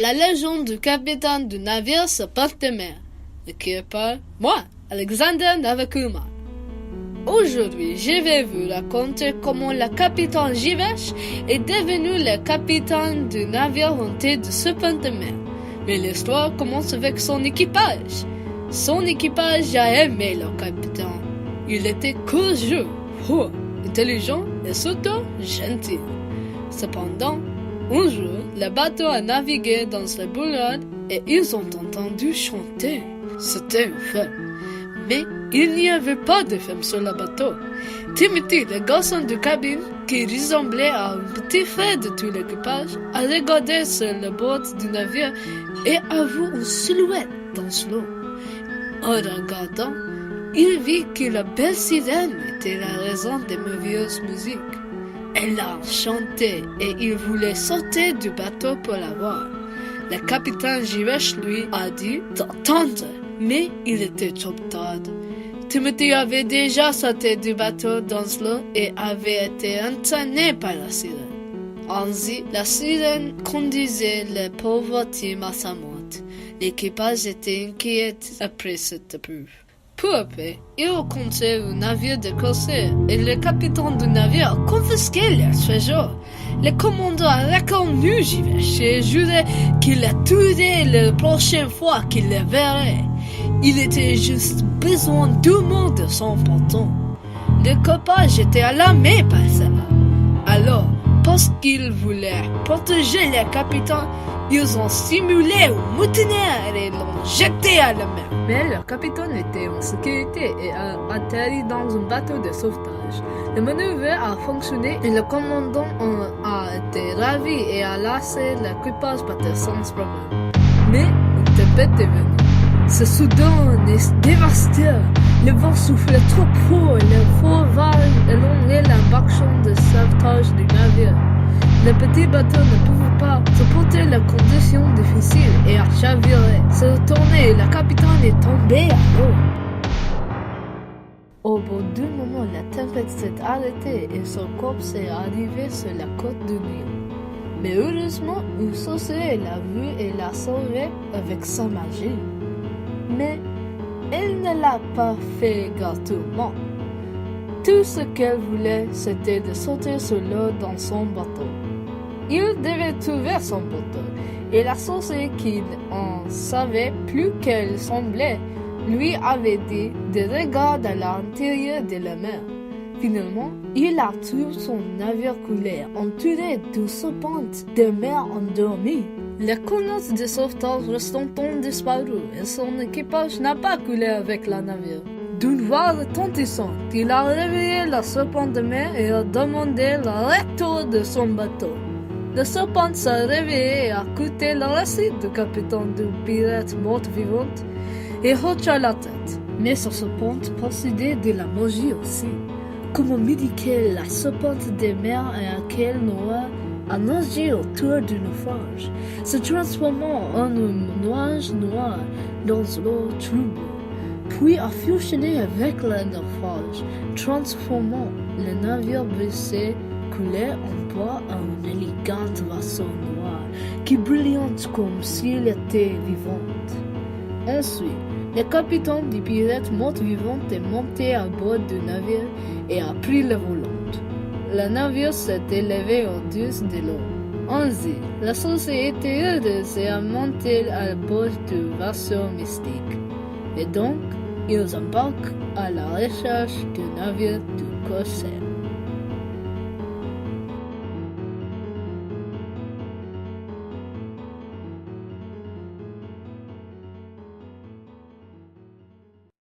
La légende du capitaine du navire Serpent de mer. De qui parle? Moi, Alexander Navakuma. Aujourd'hui, je vais vous raconter comment le capitaine Jivesh est devenu le capitaine du navire hanté de Serpent de mer. Mais l'histoire commence avec son équipage. Son équipage a aimé le capitaine. Il était courageux, fort, intelligent et surtout gentil. Cependant, un jour, le bateau a navigué dans la boulade et ils ont entendu chanter. C'était une femme. Mais il n'y avait pas de femme sur le bateau. Timothy, le garçon de cabine, qui ressemblait à un petit frère de tout l'équipage, a regardé sur le bord du navire et a vu une silhouette dans l'eau. En regardant, il vit que la belle sirène était la raison des mauvaises musiques. Elle a chanté et il voulait sauter du bateau pour la voir. Le capitaine Jivesh lui a dit d'attendre, mais il était trop tard. Timothy avait déjà sauté du bateau dans l'eau et avait été entraîné par la sirène. Ainsi, la sirène conduisait le pauvre Tim à sa mort. L'équipage était inquiet après cette épreuve. Peu après, ils rencontraient un navire de corsaires et le capitaine du navire a confisqué leur trésor. Le commandant a reconnu Jivesh et juré qu'il la tuerait la prochaine fois qu'il le verrait. Il était juste besoin d'un mot de son ponton. L'équipage était alarmé par cela. Alors, parce qu'ils voulaient protéger le capitaine, ils ont simulé un mutinerie et l'ont jeté à la mer. Mais le capitaine était en sécurité et a atterri dans un bateau de sauvetage. Le manœuvre a fonctionné et le commandant a été ravi et a laissé l'équipage partir sans problème. Mais une tempête est venue. Ce soudain est dévastateur. Le vent soufflait trop fort, le fort vague élongeait l'embarcation de sauvetage du navire. Le petit bateau ne pouvait pas supporter les conditions difficiles et a chaviré. Se retourné, le capitaine est tombé à l'eau. Au bout d'un moment, la tempête s'est arrêtée et son corps s'est arrivé sur la côte du Nil. Mais heureusement, une sorcière l'a vu et l'a sauvé avec sa magie. Mais elle ne l'a pas fait gratuitement. Tout ce qu'elle voulait, c'était de sauter sur l'eau dans son bateau. Il devait trouver son bateau, et la sorcière qui en savait plus qu'elle semblait, lui avait dit de regarder à l'intérieur de la mer. Finalement, il a trouvé son navire coulé, entouré d'une serpente de mer endormie. Les connaissances de sauvetage restant ont disparu et son équipage n'a pas coulé avec la navire. D'une voix retentissante, il a réveillé la serpente de mer et a demandé le retour de son bateau. La serpente s'est réveillée et a écouté le récit du capitaine du pirate morte-vivante et hocha la tête. Mais sa serpente possédait de la magie aussi. Comme médiquait la serpente de mer et un quel noir a nagé autour du naufrage, se transformant en un nuage noir dans l'eau trouble, puis a fusionné avec le naufrage, transformant le navire brisé coulé en bois en un élégant vaisseau noir qui brillante comme s'il était vivant. Ensuite, le capitaine du pirate morte-vivant est monté à bord du navire et a pris le volant. Le navire s'est élevé au-dessus de l'eau. Ainsi, la sorcière était heureuse et a monté à bord du vaisseau mystique. Et donc, ils embarquent à la recherche du navire du corsaire.